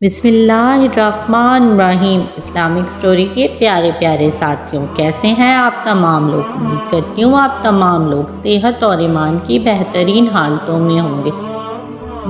بسم اللہ الرحمن الرحیم۔ اسلامک سٹوری کے پیارے پیارے ساتھیوں، کیسے ہیں آپ تمام لوگ؟ امید کرتی ہوں آپ تمام لوگ صحت اور ایمان کی بہترین حالتوں میں ہوں گے۔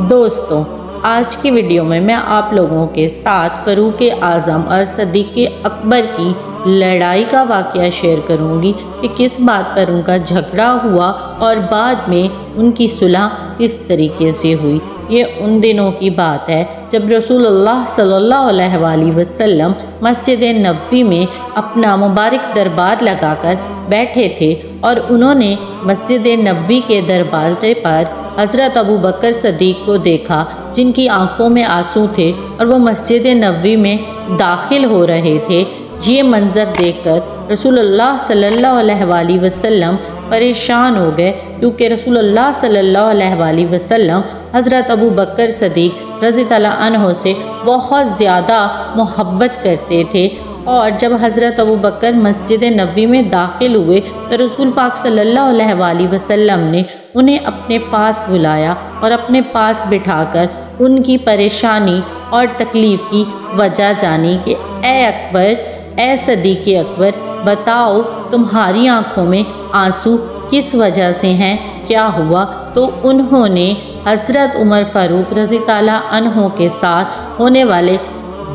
دوستوں، آج کی ویڈیو میں آپ لوگوں کے ساتھ فاروق اعظم اور صدیق اکبر کی لڑائی کا واقعہ شیئر کروں گی کہ کس بات پر ان کا جھگڑا ہوا اور بعد میں ان کی صلح کس طریقے سے ہوئی۔ یہ ان دنوں کی بات ہے جب رسول اللہ صلی اللہ علیہ وآلہ وسلم مسجد نبوی میں اپنا مبارک دربار لگا کر بیٹھے تھے اور انہوں نے مسجد نبوی کے دروازے پر حضرت ابو بکر صدیق کو دیکھا، جن کی آنکھوں میں آنسو تھے اور وہ مسجد نبوی میں داخل ہو رہے تھے۔ یہ منظر دیکھ کر رسول اللہ صلی اللہ علیہ وآلہ وسلم پریشان ہو گئے، کیونکہ رسول اللہ صلی اللہ علیہ وآلہ وسلم حضرت ابو بکر صدیق رضی اللہ عنہ سے بہت زیادہ محبت کرتے تھے، اور جب حضرت ابو بکر مسجد نبوی میں داخل ہوئے تو رسول پاک صلی اللہ علیہ وآلہ وسلم نے انہیں اپنے پاس بلایا اور اپنے پاس بٹھا کر ان کی پریشانی اور تکلیف کی وجہ جانی کہ اے اکبر، اے صدیق اکبر، بتاؤ تمہاری آنکھوں میں آنسو کس وجہ سے ہیں، کیا ہوا؟ تو انہوں نے حضرت عمر فاروق رضی اللہ عنہ کے ساتھ ہونے والے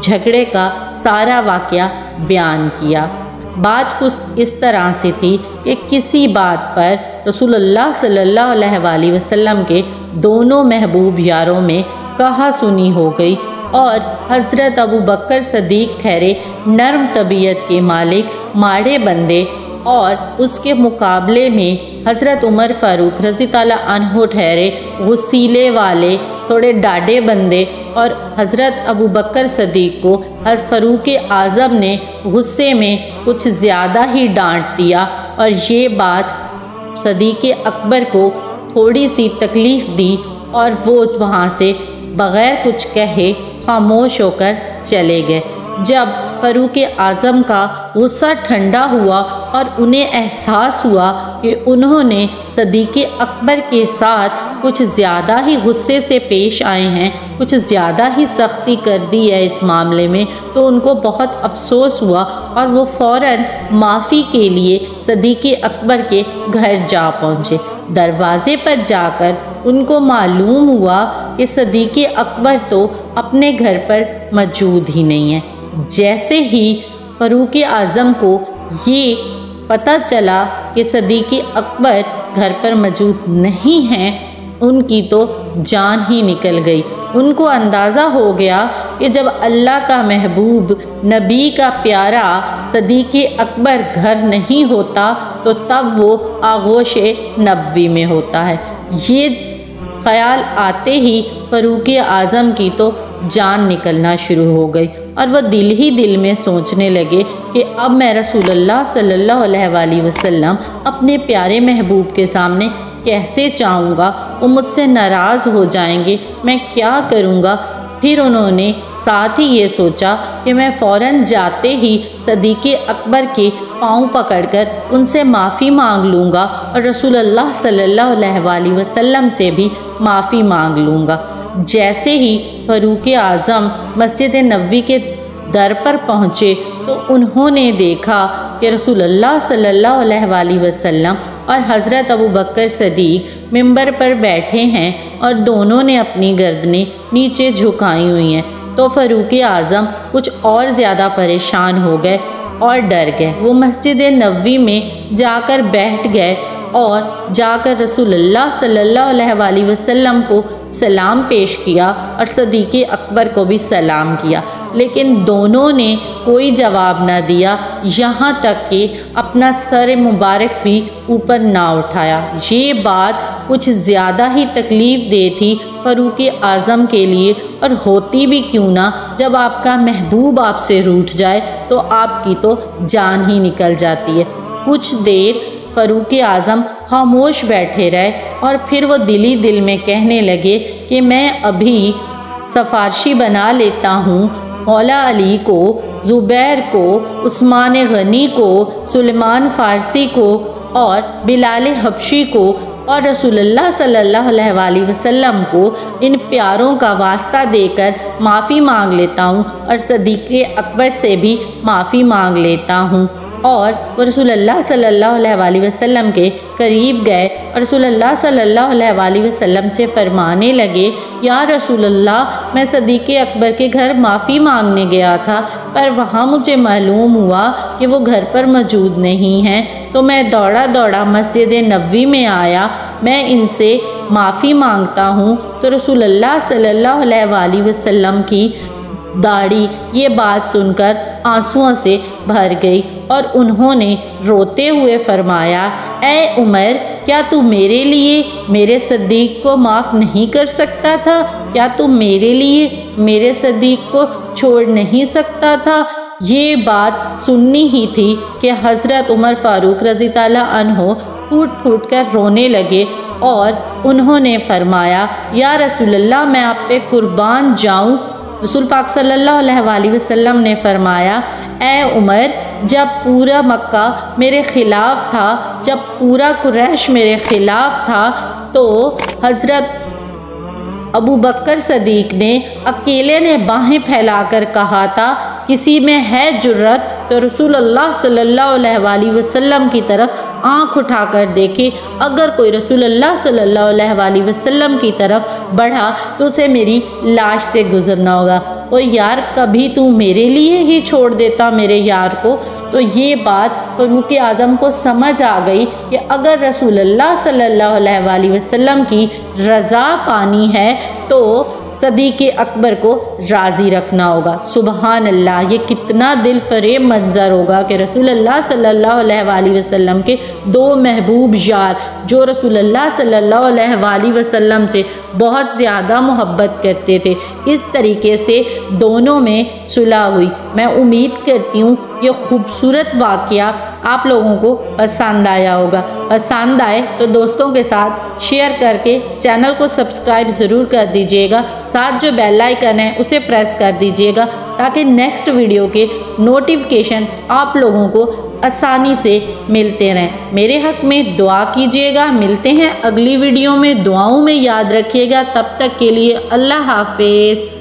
جھگڑے کا سارا واقعہ بیان کیا۔ بات کچھ اس طرح سے تھی کہ کسی بات پر رسول اللہ صلی اللہ علیہ وآلہ وسلم کے دونوں محبوب یاروں میں کہا سنی ہو گئی، اور حضرت ابو بکر صدیق ٹھہرے نرم طبیعت کے مالک، ماڑے بندے، اور اس کے مقابلے میں حضرت عمر فاروق رضی اللہ عنہ ٹھہرے غصیلے والے، تھوڑے ڈاڈے بندے، اور حضرت ابو بکر صدیق کو فاروق اعظم نے غصے میں کچھ زیادہ ہی ڈانٹ دیا، اور یہ بات صدیق اکبر کو تھوڑی سی تکلیف دی، اور وہ وہاں سے بغیر کچھ کہے خاموش ہو کر چلے گئے۔ جب فاروق اعظم کا غصہ ٹھنڈا ہوا اور انہیں احساس ہوا کہ انہوں نے صدیق اکبر کے ساتھ کچھ زیادہ ہی غصے سے پیش آئے ہیں، کچھ زیادہ ہی سختی کر دی ہے اس معاملے میں، تو ان کو بہت افسوس ہوا اور وہ فوراً معافی کے لیے صدیق اکبر کے گھر جا پہنچے۔ دروازے پر جا کر ان کو معلوم ہوا کہ صدیق اکبر تو اپنے گھر پر موجود ہی نہیں ہے۔ جیسے ہی فاروق اعظم کو یہ پتہ چلا کہ صدیق اکبر گھر پر موجود نہیں ہیں، ان کی تو جان ہی نکل گئی۔ ان کو اندازہ ہو گیا کہ جب اللہ کا محبوب، نبی کا پیارا صدیق اکبر گھر نہیں ہوتا تو تب وہ آغوش نبوی میں ہوتا ہے۔ یہ خیال آتے ہی فاروق اعظم کی تو جان نکلنا شروع ہو گئی، اور وہ دل ہی دل میں سوچنے لگے کہ اب میں رسول اللہ صلی اللہ علیہ وآلہ وسلم اپنے پیارے محبوب کے سامنے کیسے چاہوں گا؟ وہ مجھ سے ناراض ہو جائیں گے، میں کیا کروں گا؟ پھر انہوں نے ساتھ ہی یہ سوچا کہ میں فوراً جاتے ہی صدیق اکبر کے پاؤں پکڑ کر ان سے معافی مانگ لوں گا، اور رسول اللہ صلی اللہ علیہ وآلہ وسلم سے بھی معافی مانگ لوں گا۔ جیسے ہی فاروق اعظم مسجد نبوی کے در پر پہنچے تو انہوں نے دیکھا کہ رسول اللہ صلی اللہ علیہ وآلہ وسلم اور حضرت ابو بکر صدیق منبر پر بیٹھے ہیں، اور دونوں نے اپنی گردنیں نیچے جھکائی ہوئی ہیں۔ تو فاروق اعظم کچھ اور زیادہ پریشان ہو گئے اور ڈر گئے۔ وہ مسجد نبوی میں جا کر بیٹھ گئے اور جا کر رسول اللہ صلی اللہ علیہ وآلہ وسلم کو سلام پیش کیا اور صدیق اکبر کو بھی سلام کیا، لیکن دونوں نے کوئی جواب نہ دیا، یہاں تک کہ اپنا سر مبارک بھی اوپر نہ اٹھایا۔ یہ بات کچھ زیادہ ہی تکلیف دہ تھی فاروق اعظم کے لیے، اور ہوتی بھی کیوں نہ، جب آپ کا محبوب آپ سے روٹھ جائے تو آپ کی تو جان ہی نکل جاتی ہے۔ کچھ دیر فاروق اعظم خاموش بیٹھے رہے، اور پھر وہ دل ہی دل میں کہنے لگے کہ میں ابھی سفارشی بنا لیتا ہوں مولا علی کو، زبیر کو، عثمان غنی کو، سلمان فارسی کو اور بلال حبشی کو، اور رسول اللہ صلی اللہ علیہ وسلم کو ان پیاروں کا واسطہ دے کر معافی مانگ لیتا ہوں اور صدیق اکبر سے بھی معافی مانگ لیتا ہوں۔ اور وہ رسول اللہ صلی اللہ علیہ وسلم کے قریب گئے اور رسول اللہ صلی اللہ علیہ وسلم سے فرمانے لگے، یا رسول اللہ، میں صدیق اکبر کے گھر معافی مانگنے گیا تھا، پر وہاں مجھے معلوم ہوا کہ وہ گھر پر موجود نہیں ہیں، تو میں دوڑا مسجد نبوی میں آیا، میں ان سے معافی مانگتا ہوں۔ تو رسول اللہ صلی اللہ علیہ وسلم کی داڑھی یہ بات سن کر آنسوؤں سے بھر گئی اور انہوں نے روتے ہوئے فرمایا، اے عمر، کیا تو میرے لیے میرے صدیق کو معاف نہیں کر سکتا تھا؟ کیا تو میرے لیے میرے صدیق کو چھوڑ نہیں سکتا تھا؟ یہ بات سننی ہی تھی کہ حضرت عمر فاروق رضی اللہ عنہ پھوٹ کر رونے لگے اور انہوں نے فرمایا، یا رسول اللہ، میں آپ پہ قربان جاؤں۔ رسول پاک صلی اللہ علیہ وسلم نے فرمایا، اے عمر، جب پورا مکہ میرے خلاف تھا، جب پورا قریش میرے خلاف تھا، تو حضرت ابو بکر صدیق نے اکیلے نے باہیں پھیلا کر کہا تھا، کسی میں ہے جرت تو رسول اللہ صلی اللہ علیہ وسلم کی طرف آنکھ اٹھا کر دیکھے، اگر کوئی رسول اللہ صلی اللہ علیہ وسلم کی طرف بڑھا تو اسے میری لاش سے گزرنا ہوگا۔ اور یار، کبھی تو میرے لیے ہی چھوڑ دیتا میرے یار کو۔ تو یہ بات فاروق اعظم کو سمجھ آ گئی کہ اگر رسول اللہ صلی اللہ علیہ وسلم کی رضا پانی ہے تو صدیق اکبر کو راضی رکھنا ہوگا۔ سبحان اللہ، یہ کتنا دل فریب منظر ہوگا کہ رسول اللہ صلی اللہ علیہ وسلم کے دو محبوب یار جو رسول اللہ صلی اللہ علیہ وسلم سے بہت زیادہ محبت کرتے تھے، اس طریقے سے دونوں میں صلح ہوئی۔ میں امید کرتی ہوں یہ خوبصورت واقعہ آپ لوگوں کو پسند آیا ہوگا۔ پسند آئے تو دوستوں کے ساتھ شیئر کر کے چینل کو سبسکرائب ضرور کر دیجیے گا، ساتھ جو بیل آئیکن ہے اسے پریس کر دیجیے گا تاکہ نیکسٹ ویڈیو کے نوٹیفیکیشن آپ لوگوں کو آسانی سے ملتے رہیں۔ میرے حق میں دعا کیجیے گا۔ ملتے ہیں اگلی ویڈیو میں، دعاؤں میں یاد رکھیے گا۔ تب تک کے لیے اللہ حافظ۔